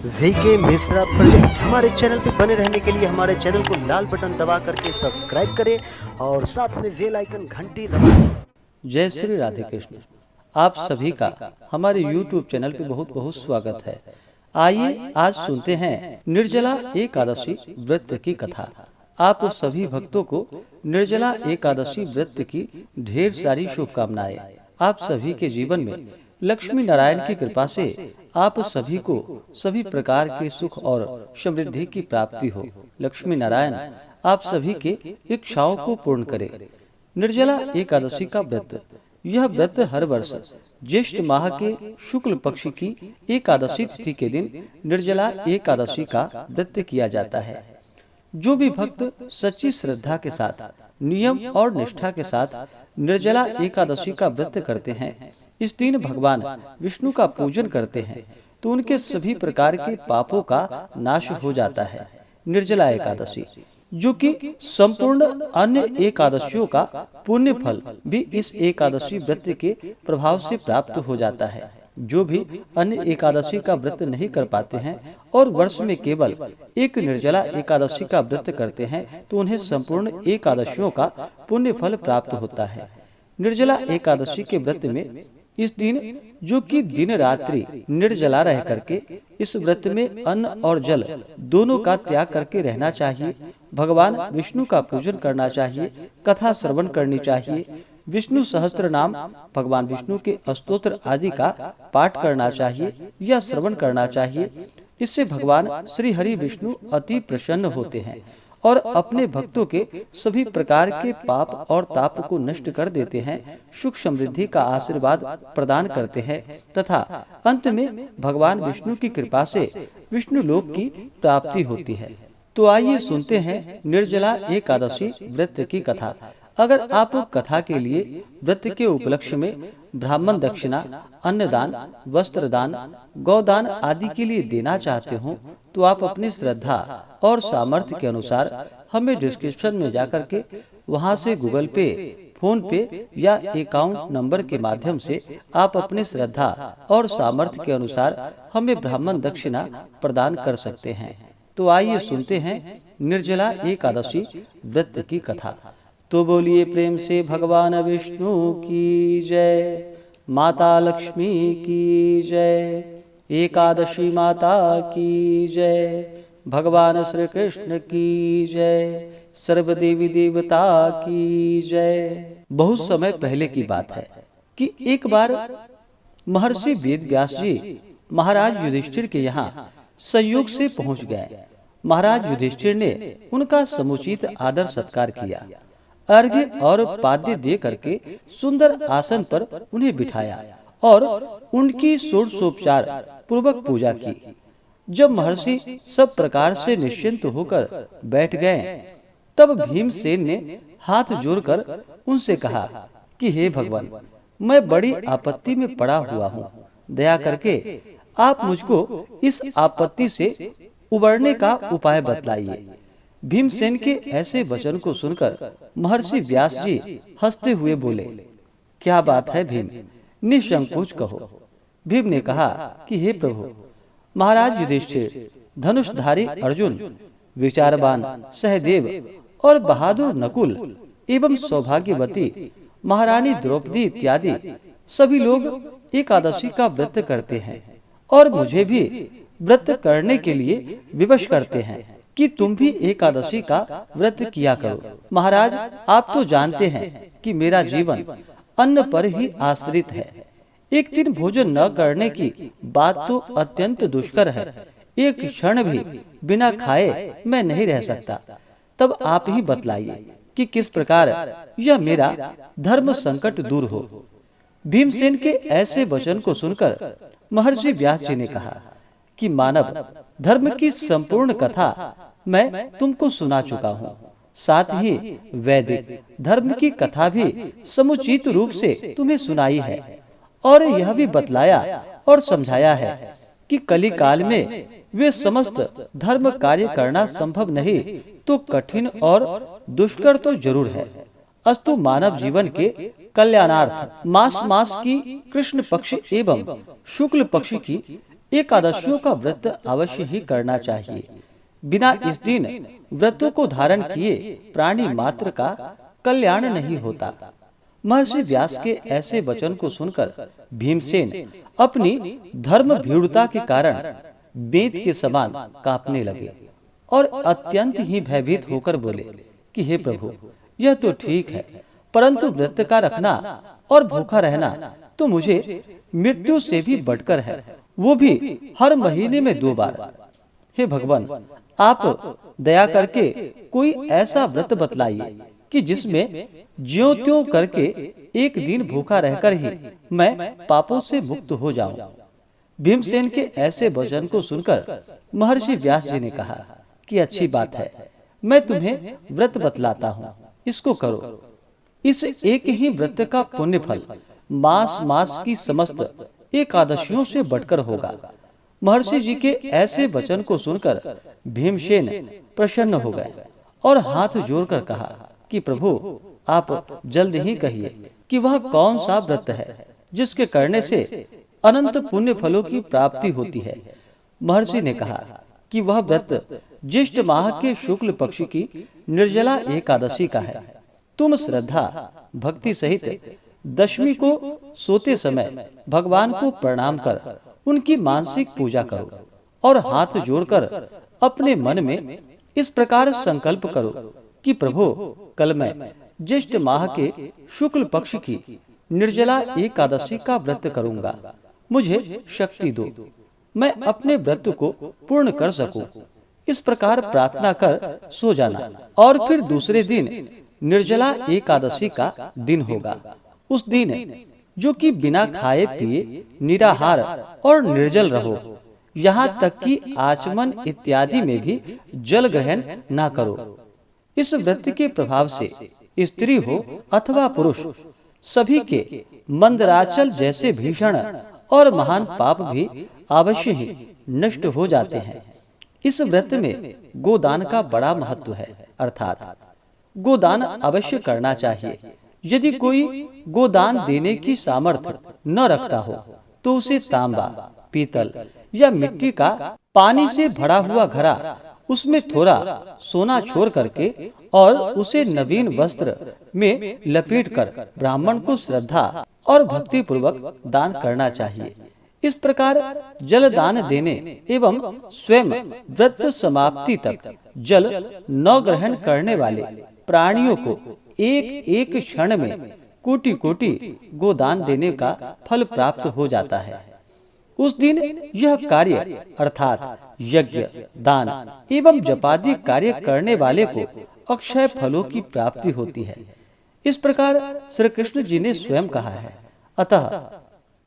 VK Mishra project. हमारे channel पे बने रहने के लिए हमारे चैनल को लाल बटन दबा करके सब्सक्राइब करें और साथ में बेल आइकन घंटी दबाएं। जय श्री राधे कृष्ण। आप सभी का हमारे YouTube चैनल पे बहुत बहुत स्वागत है। आइए आज सुनते हैं निर्जला एकादशी व्रत की कथा। आप सभी भक्तों को निर्जला एकादशी व्रत की ढेर सारी शुभकामनाएं। आप सभी के जीवन में लक्ष्मी नारायण की कृपा से आप सभी को सभी प्रकार के सुख और समृद्धि की प्राप्ति हो। लक्ष्मी नारायण आप सभी के इच्छाओं को पूर्ण करे। निर्जला एकादशी का व्रत, यह व्रत हर वर्ष ज्येष्ठ माह के शुक्ल पक्ष की एकादशी तिथि के दिन निर्जला एकादशी का व्रत किया जाता है। जो भी भक्त सच्ची श्रद्धा के साथ, नियम और निष्ठा के साथ निर्जला एकादशी का व्रत करते हैं, इस दिन भगवान विष्णु का पूजन करते हैं, तो उनके सभी प्रकार के पापों का नाश हो जाता है। निर्जला एकादशी, जो कि संपूर्ण अन्य एकादशियों का पुण्य फल भी इस एकादशी व्रत के प्रभाव से प्राप्त हो जाता है। जो भी अन्य एकादशी का व्रत नहीं कर पाते हैं और वर्ष में केवल एक निर्जला एकादशी का व्रत करते हैं, तो उन्हें संपूर्ण एकादशियों का पुण्य फल प्राप्त होता है। निर्जला एकादशी के व्रत में इस दिन, जो कि दिन रात्रि निर्जला रह करके इस व्रत में अन्न और जल दोनों का त्याग करके रहना चाहिए। भगवान विष्णु का पूजन करना चाहिए, कथा श्रवण करनी चाहिए, विष्णु सहस्त्र नाम, भगवान विष्णु के स्तोत्र आदि का पाठ करना चाहिए या श्रवण करना चाहिए। इससे भगवान श्री हरि विष्णु अति प्रसन्न होते हैं और अपने भक्तों के सभी प्रकार के पाप और ताप को नष्ट कर देते हैं, सुख समृद्धि का आशीर्वाद प्रदान करते हैं तथा अंत में भगवान विष्णु की कृपा से विष्णु लोक की प्राप्ति होती है। तो आइए सुनते हैं निर्जला एकादशी व्रत की कथा। अगर आप कथा के लिए व्रत के उपलक्ष्य में ब्राह्मण दक्षिणा, अन्नदान, वस्त्रदान, गौदान आदि के लिए देना चाहते हो, तो आप अपनी श्रद्धा और सामर्थ्य के अनुसार हमें डिस्क्रिप्शन में जाकर के वहां से गूगल पे, फोन पे या अकाउंट नंबर के माध्यम से आप अपनी श्रद्धा और सामर्थ्य के अनुसार हमें ब्राह्मण दक्षिणा प्रदान कर सकते हैं। तो आइए सुनते हैं निर्जला एकादशी व्रत की कथा। तो बोलिए प्रेम से भगवान विष्णु की जय, माता लक्ष्मी की जय, एकादशी माता की जय, भगवान श्री कृष्ण की जय, सर्व देवी देवता की जय। बहुत समय पहले की बात है कि एक बार महर्षि वेद व्यास जी महाराज युधिष्ठिर के यहाँ संयोग से पहुंच गए। महाराज युधिष्ठिर ने उनका समुचित आदर सत्कार किया, अर्घ्य और पाद्य दे करके सुंदर आसन पर उन्हें बिठाया और उनकी षोडशोपचार पूर्वक पूजा की। जब महर्षि सब प्रकार से निश्चिंत होकर बैठ गए, तब भीमसेन ने हाथ जोड़कर उनसे कहा कि हे भगवान, मैं बड़ी आपत्ति में पड़ा हुआ हूँ, दया करके आप मुझको इस आपत्ति से उबरने का उपाय बतलाइए। भीमसेन के ऐसे वचन को सुनकर महर्षि व्यास जी हंसते हुए बोले, क्या बात है भीम, निसंकोच कहो। भीम ने कहा कि हे प्रभु, महाराज युधिष्ठिर, धनुषधारी अर्जुन, विचारवान सहदेव और बहादुर नकुल एवं सौभाग्यवती महारानी द्रौपदी इत्यादि सभी लोग एकादशी का व्रत करते हैं और मुझे भी व्रत करने के लिए विवश करते हैं कि तुम भी एकादशी का व्रत किया करो। महाराज, आप तो जानते हैं कि मेरा जीवन अन्न पर ही आश्रित है। एक दिन भोजन न करने की बात तो अत्यंत दुष्कर है। एक क्षण भी बिना खाए मैं नहीं रह सकता। तब आप ही बतलाइए कि किस प्रकार यह मेरा धर्म संकट दूर हो। भीमसेन के ऐसे वचन को सुनकर महर्षि व्यास जी ने कहा कि मानव, धर्म की संपूर्ण कथा मैं तुमको सुना चुका हूँ। साथ ही वैदिक धर्म की कथा भी समुचित रूप से तुम्हें सुनाई है और यह भी बतलाया और समझाया है कि कली काल में वे समस्त धर्म कार्य करना संभव नहीं तो कठिन और दुष्कर तो जरूर है। अस्तु मानव जीवन के कल्याणार्थ मास मास की कृष्ण पक्ष एवं शुक्ल पक्ष की एकादशियों का व्रत अवश्य ही करना चाहिए। बिना इस दिन व्रतों को धारण किए प्राणी मात्र का कल्याण नहीं होता। महर्षि व्यास के ऐसे वचन को सुनकर भीमसेन अपनी धर्म भीरुता के कारण बेंत के समान कांपने लगे और अत्यंत ही भयभीत होकर बोले कि हे प्रभु, यह तो ठीक है, परंतु व्रत का रखना और भूखा रहना तो मुझे मृत्यु से भी बढ़कर है, वो भी हर महीने में 2 बार। हे भगवान, आप दया करके कोई ऐसा व्रत बतलाइए कि जिसमें ज्यों त्यों करके एक दिन भूखा रहकर ही मैं पापों से मुक्त हो जाऊं। भीमसेन के ऐसे वचन को सुनकर महर्षि व्यास जी ने कहा कि अच्छी बात है, मैं तुम्हें व्रत बतलाता हूँ, इसको करो। इस एक ही व्रत का पुण्य फल मास मास की समस्त एकादशियों से बढ़कर होगा। महर्षि जी के ऐसे वचन को सुनकर भीमसेन प्रसन्न हो गए और हाथ जोड़कर कहा कि प्रभु, आप जल्द ही कहिए कि वह कौन सा व्रत है जिसके करने से अनंत पुण्य फलों की प्राप्ति होती है। महर्षि ने कहा कि वह व्रत ज्येष्ठ माह के शुक्ल पक्ष की निर्जला एकादशी का है। तुम श्रद्धा भक्ति सहित दशमी को सोते समय भगवान को प्रणाम कर उनकी मानसिक पूजा करो और हाथ जोड़कर अपने मन में इस प्रकार संकल्प करो कि प्रभु, कल मैं ज्येष्ठ माह के शुक्ल पक्ष की निर्जला एकादशी का व्रत करूंगा। मुझे शक्ति दो, मैं अपने व्रत को पूर्ण कर सकूं। इस प्रकार प्रार्थना कर सो जाना और फिर दूसरे दिन निर्जला एकादशी का दिन होगा। उस दिन जो कि बिना खाए पिए निराहार और निर्जल रहो, यहाँ तक कि आचमन इत्यादि में भी जल ग्रहण ना करो। इस व्रत के प्रभाव से स्त्री हो अथवा पुरुष, सभी के मंदराचल जैसे भीषण और महान पाप भी अवश्य ही नष्ट हो जाते हैं। इस व्रत में गोदान का बड़ा महत्व है, अर्थात गोदान अवश्य करना चाहिए। यदि कोई गोदान देने की सामर्थ्य न रखता हो तो उसे तांबा, पीतल या मिट्टी का पानी से भरा हुआ घड़ा, उसमें थोड़ा सोना छोड़ करके और उसे नवीन वस्त्र में लपेटकर ब्राह्मण को श्रद्धा और भक्ति पूर्वक दान करना चाहिए। इस प्रकार जल दान देने एवं स्वयं व्रत समाप्ति तक जल न ग्रहण करने वाले प्राणियों को एक एक क्षण में कोटि कोटि गोदान देने का फल प्राप्त हो जाता है। उस दिन यह कार्य अर्थात यज्ञ, दान एवं जपादि कार्य करने वाले को अक्षय फलों की प्राप्ति होती है। इस प्रकार श्री कृष्ण जी ने स्वयं कहा है। अतः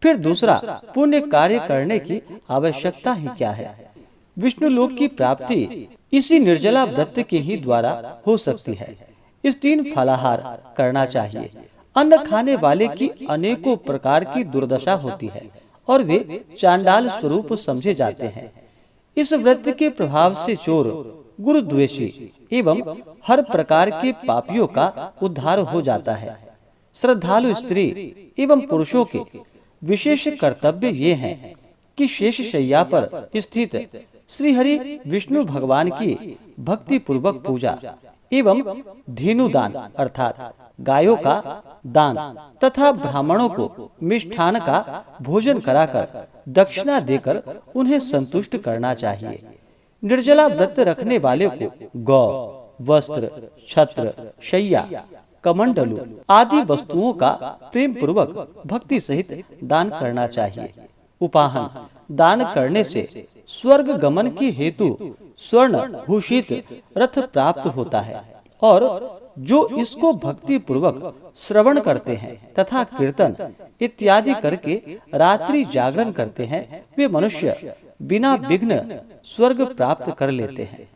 फिर दूसरा पुण्य कार्य करने की आवश्यकता ही क्या है। विष्णु लोक की प्राप्ति इसी निर्जला व्रत के ही द्वारा हो सकती है। इस दिन फलाहार करना चाहिए। अन्न खाने वाले की अनेकों प्रकार की दुर्दशा होती है और वे चांडाल स्वरूप समझे जाते हैं। इस व्रत के प्रभाव से चोर, गुरुद्वेषी एवं हर प्रकार के पापियों का उद्धार हो जाता है। श्रद्धालु स्त्री एवं पुरुषों के विशेष कर्तव्य ये हैं कि शेष शैया पर स्थित श्री हरि विष्णु भगवान की भक्ति पूर्वक पूजा एवं धेनु दान अर्थात गायों का दान तथा ब्राह्मणों को मिष्ठान का भोजन कराकर दक्षिणा देकर उन्हें संतुष्ट करना चाहिए। निर्जला व्रत रखने वाले को गौ, वस्त्र, छत्र, शैया, कमंडलू आदि वस्तुओं का प्रेम पूर्वक भक्ति सहित दान करना चाहिए। उपाहन दान करने से स्वर्ग गमन के हेतु स्वर्ण भूषित रथ प्राप्त होता है और जो इसको भक्ति पूर्वक श्रवण करते हैं तथा कीर्तन इत्यादि करके रात्रि जागरण करते हैं, वे मनुष्य बिना विघ्न स्वर्ग प्राप्त कर लेते हैं।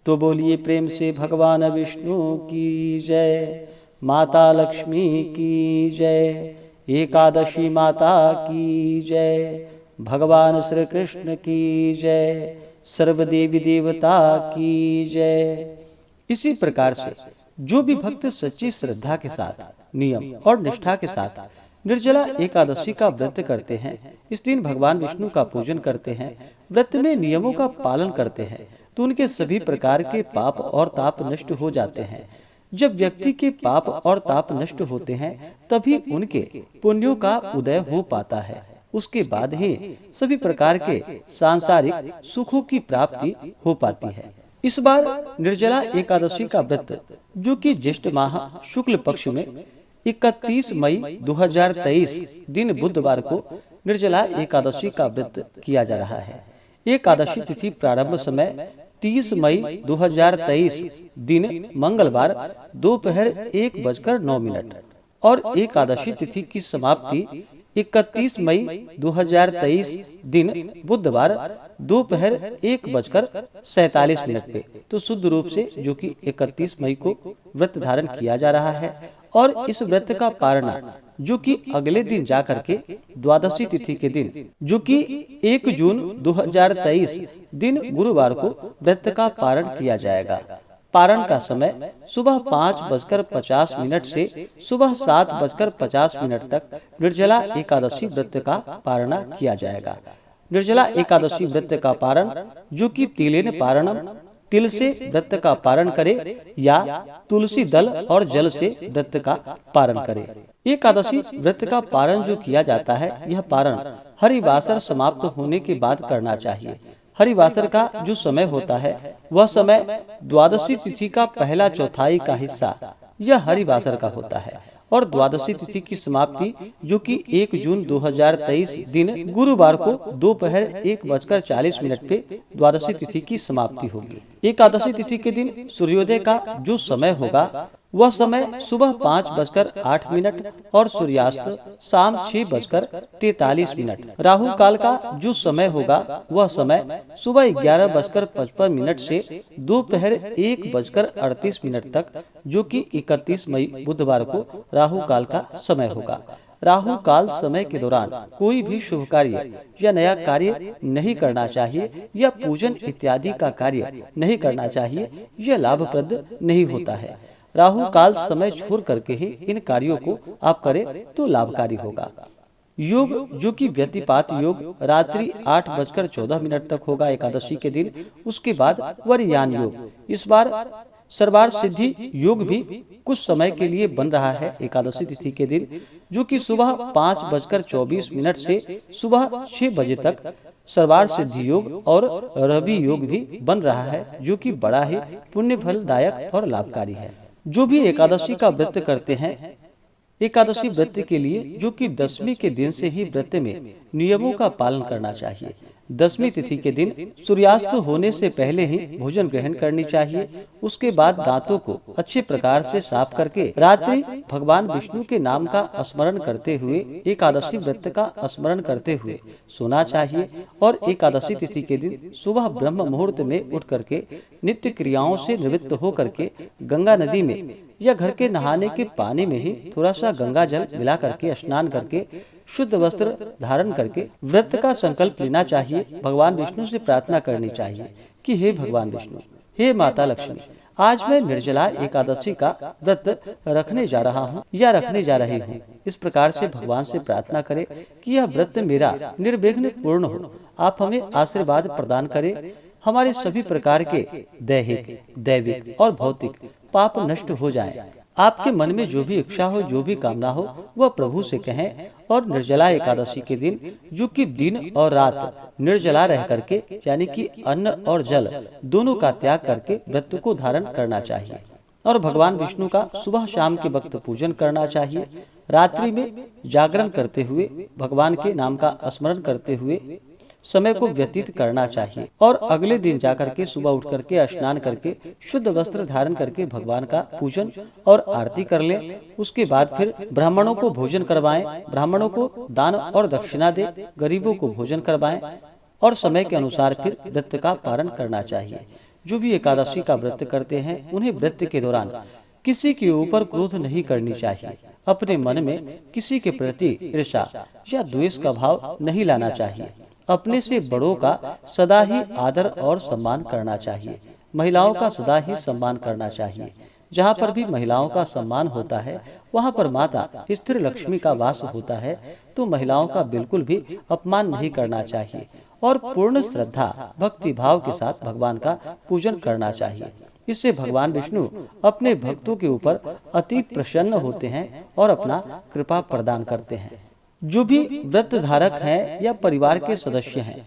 तो बोलिए प्रेम से भगवान विष्णु की जय, माता लक्ष्मी की जय, एकादशी माता की जय, भगवान श्री कृष्ण की जय, सर्वदेवी देवता की जय। इसी प्रकार से जो भी भक्त सच्ची श्रद्धा के साथ, नियम और निष्ठा के साथ निर्जला एकादशी का व्रत करते हैं। इस दिन भगवान विष्णु का पूजन करते हैं। व्रत में नियमों का पालन करते हैं तो उनके सभी प्रकार के पाप और ताप नष्ट हो जाते हैं। जब व्यक्ति के पाप और ताप नष्ट होते हैं तभी उनके पुण्यों का उदय हो पाता है। उसके बाद ही सभी प्रकार के सांसारिक सुखों की प्राप्ति हो पाती है। इस बार निर्जला एकादशी का व्रत, जो कि ज्येष्ठ माह शुक्ल पक्ष में 31 मई 2023 दिन बुधवार को निर्जला एकादशी का व्रत किया जा रहा है। एकादशी तिथि प्रारंभ समय 30 मई 2023 दिन मंगलवार दोपहर 1:09 और एकादशी तिथि की समाप्ति 31 मई 2023 दिन बुधवार दोपहर 1:47 पे। तो शुद्ध रूप से जो कि 31 मई को व्रत धारण किया जा रहा है और इस व्रत का पारणा जो कि अगले दिन जाकर के द्वादशी तिथि के दिन, जो कि 1 जून 2023 दिन गुरुवार को व्रत का पारण किया जाएगा। पारण का समय सुबह 5:50 से सुबह 7:50 तक निर्जला एकादशी व्रत का पारणा किया जाएगा। निर्जला एकादशी व्रत का पारण, जो कि तिलेन पारणम, तिल से व्रत का पारण करे या तुलसी दल और जल से व्रत का पारण करे। एकादशी व्रत का पारण जो किया जाता है, यह पारण हरिवासर समाप्त होने के बाद करना चाहिए। हरिवासर का जो समय होता है वह समय द्वादशी तिथि का पहला चौथाई का हिस्सा यह हरिवासर का होता है और द्वादशी तिथि की समाप्ति जो कि 1 जून 2023 दिन गुरुवार को दोपहर 1:40 पे द्वादशी तिथि की समाप्ति होगी। एकादशी तिथि के दिन सूर्योदय का जो समय होगा वह समय सुबह 5:08 और सूर्यास्त शाम 6:43। राहु काल का जो समय होगा वह समय सुबह 11:55 से दोपहर 1:38 तक, जो कि 31 मई बुधवार को राहु काल का समय होगा। राहु काल समय के दौरान कोई भी शुभ कार्य या नया कार्य नहीं करना चाहिए या पूजन इत्यादि का कार्य नहीं करना चाहिए। यह लाभप्रद नहीं होता है। राहु काल समय छोड़ करके ही इन कार्यों को आप करें तो लाभकारी होगा। योग जो कि व्यतिपात योग रात्रि 8:14 तक होगा एकादशी के दिन। उसके बाद वरयान योग, इस बार सर्वार सिद्धि योग भी कुछ समय के लिए बन रहा है एकादशी तिथि के दिन, जो कि सुबह 5:24 से सुबह 6 बजे तक सर्वार सिद्धि योग और रवि योग भी बन रहा है, जो कि बड़ा ही पुण्य फलदायक और लाभकारी है। जो भी एकादशी का व्रत करते हैं, एकादशी व्रत के लिए जो कि 10वीं के दिन से ही व्रत में नियमों का पालन करना चाहिए। 10वीं तिथि के दिन सूर्यास्त होने से पहले ही भोजन ग्रहण करनी चाहिए। उसके बाद दांतों को अच्छे प्रकार से साफ करके रात्रि भगवान विष्णु के नाम का स्मरण करते हुए एकादशी व्रत का स्मरण करते हुए सोना चाहिए। और एकादशी तिथि के दिन सुबह ब्रह्म मुहूर्त में उठ करके नित्य क्रियाओं से निवृत्त हो करके गंगा नदी में या घर के नहाने के पानी में ही थोड़ा सा गंगा जल मिला करके स्नान करके शुद्ध वस्त्र धारण करके व्रत का संकल्प लेना चाहिए। भगवान विष्णु से प्रार्थना करनी चाहिए कि हे भगवान विष्णु, हे माता लक्ष्मी, आज मैं निर्जला एकादशी का व्रत रखने जा रहा हूँ या रखने जा रही हूँ। इस प्रकार से भगवान से प्रार्थना करें कि यह व्रत मेरा निर्विघ्न पूर्ण हो। आप हमें आशीर्वाद प्रदान करें, हमारे सभी प्रकार के दैहिक, दैविक और भौतिक पाप नष्ट हो जाएं। आपके मन में जो भी इच्छा हो, जो भी कामना हो, वह प्रभु से कहें। और निर्जला एकादशी के दिन जो कि दिन और रात निर्जला रह करके, यानी कि अन्न और जल दोनों का त्याग करके व्रत को धारण करना चाहिए। और भगवान विष्णु का सुबह शाम के वक्त पूजन करना चाहिए। रात्रि में जागरण करते हुए भगवान के नाम का स्मरण करते हुए समय को व्यतीत करना चाहिए। और अगले दिन जाकर के सुबह उठ करके स्नान करके शुद्ध वस्त्र धारण करके भगवान का पूजन और आरती कर लें। उसके बाद फिर ब्राह्मणों को भोजन करवाएं, ब्राह्मणों को दान और दक्षिणा दे, गरीबों को भोजन करवाएं और समय के अनुसार फिर व्रत का पारण करना चाहिए। जो भी एकादशी का व्रत करते हैं उन्हें व्रत के दौरान किसी के ऊपर क्रोध नहीं करनी चाहिए। अपने मन में किसी के प्रति ईर्ष्या या द्वेष का भाव नहीं लाना चाहिए। अपने से बड़ों का सदा ही आदर और सम्मान करना चाहिए। महिलाओं का सदा ही सम्मान करना चाहिए। जहाँ पर भी महिलाओं का सम्मान होता है वहाँ पर माता स्थिर लक्ष्मी का वास होता है, तो महिलाओं का बिल्कुल भी अपमान नहीं करना चाहिए और पूर्ण श्रद्धा भक्ति भाव के साथ भगवान का पूजन करना चाहिए। इससे भगवान विष्णु अपने भक्तों के ऊपर अति प्रसन्न होते हैं और अपना कृपा प्रदान करते हैं। जो भी व्रत धारक हैं या परिवार के सदस्य हैं,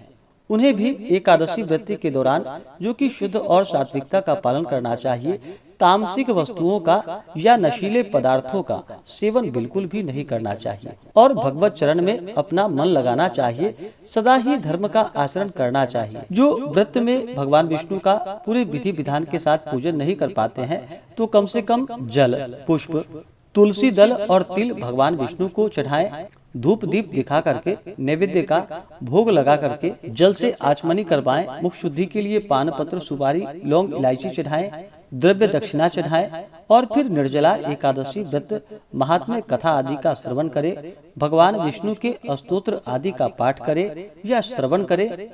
उन्हें भी एकादशी व्रत के दौरान जो कि शुद्ध और सात्विकता का पालन करना चाहिए। तामसिक वस्तुओं का या नशीले पदार्थों का सेवन बिल्कुल भी नहीं करना चाहिए और भगवत चरण में अपना मन लगाना चाहिए। सदा ही धर्म का आचरण करना चाहिए। जो व्रत में भगवान विष्णु का पूरे विधि विधान के साथ पूजन नहीं कर पाते हैं, तो कम से कम जल, पुष्प, तुलसी दल और तिल भगवान विष्णु को चढ़ाएं। धूप दीप दिखा करके नैवेद्य का भोग लगा करके जल से आचमनी करवाएं। मुख शुद्धि के लिए पान पत्र, सुपारी, लौंग, इलायची चढ़ाएं, द्रव्य दक्षिणा चढ़ाएं और फिर निर्जला एकादशी व्रत महात्म्य कथा आदि का श्रवण करें। भगवान विष्णु के स्तोत्र आदि का पाठ करें या श्रवण करें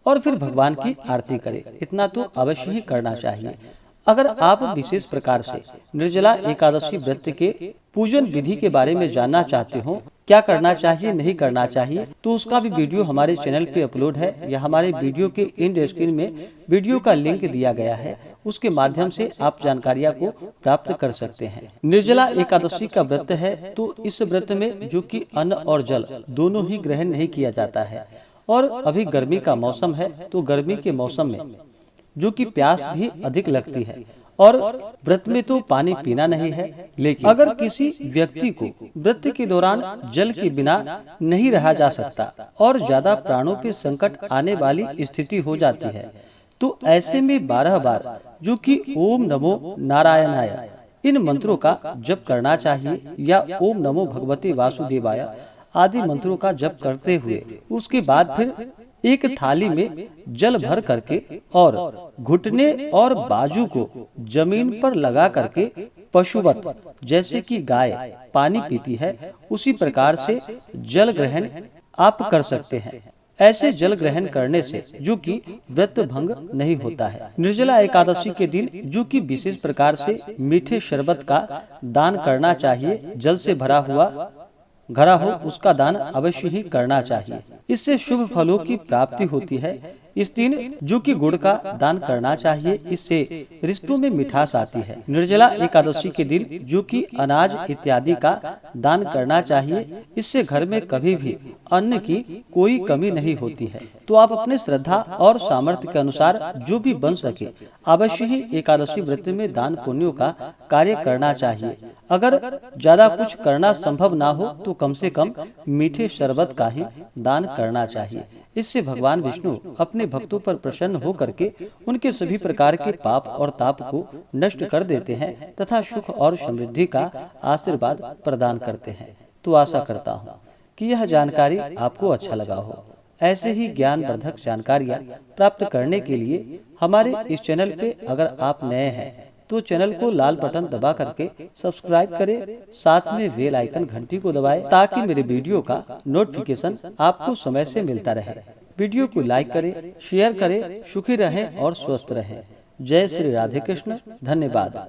और फिर भगवान की आरती करें। इतना तो अवश्य ही करना चाहिए। अगर आप विशेष प्रकार से निर्जला एकादशी व्रत के पूजन विधि के बारे में जानना चाहते हो, क्या करना चाहिए नहीं करना चाहिए, तो उसका भी वीडियो हमारे चैनल पे अपलोड है या हमारे वीडियो के एंड स्क्रीन में वीडियो का लिंक दिया गया है। उसके माध्यम से आप जानकारियां को प्राप्त कर सकते हैं। निर्जला एकादशी का व्रत है, तो इस व्रत में जो कि अन्न और जल दोनों ही ग्रहण नहीं किया जाता है और अभी गर्मी का मौसम है, तो गर्मी के मौसम में जो कि प्यास भी अधिक लगती है और व्रत में तो पानी पीना नहीं है। लेकिन अगर किसी व्यक्ति को व्रत के दौरान जल के बिना नहीं रहा जा सकता और ज्यादा प्राणों पे संकट आने वाली स्थिति हो जाती है, तो ऐसे में 12 बार जो कि ओम नमो नारायणाय इन मंत्रों का जप करना चाहिए या ओम नमो भगवते वासुदेवाय आदि मंत्रों का जप करते हुए उसके बाद फिर एक थाली में जल भर करके और घुटने और बाजू को जमीन पर लगा करके पशुवत, जैसे कि गाय पानी पीती है, उसी प्रकार से जल ग्रहण आप कर सकते हैं। ऐसे जल ग्रहण करने से जो कि व्रत भंग नहीं होता है। निर्जला एकादशी के दिन जो कि विशेष प्रकार से मीठे शरबत का दान करना चाहिए। जल से भरा हुआ घड़ा हो उसका दान अवश्य ही करना चाहिए। इससे शुभ फलों की प्राप्ति होती है। इस दिन जो कि गुड़ का दान करना चाहिए, इससे रिश्तों में मिठास आती है। निर्जला एकादशी के दिन जो कि अनाज इत्यादि का दान करना चाहिए, इससे घर में कभी भी अन्न की कोई कमी नहीं होती है। तो आप अपने श्रद्धा और सामर्थ्य के अनुसार जो भी बन सके अवश्य ही एकादशी व्रत में दान पुण्यों का कार्य करना चाहिए। अगर ज्यादा कुछ करना संभव ना हो तो कम से कम मीठे शरबत का ही दान करना चाहिए। इससे भगवान विष्णु अपने भक्तों पर प्रसन्न हो करके उनके सभी प्रकार के पाप और ताप को नष्ट कर देते हैं तथा सुख और समृद्धि का आशीर्वाद प्रदान करते हैं। तो आशा करता हूँ कि यह जानकारी आपको अच्छा लगा हो। ऐसे ही ज्ञानवर्धक जानकारियाँ प्राप्त करने के लिए हमारे इस चैनल पे अगर आप नए हैं तो चैनल को लाल बटन दबा करके सब्सक्राइब करें, साथ में बेल आइकन घंटी को दबाएं ताकि मेरे वीडियो का नोटिफिकेशन आपको समय से मिलता रहे। वीडियो को लाइक करें, शेयर करें। सुखी रहें और स्वस्थ रहें। जय श्री राधे कृष्ण। धन्यवाद।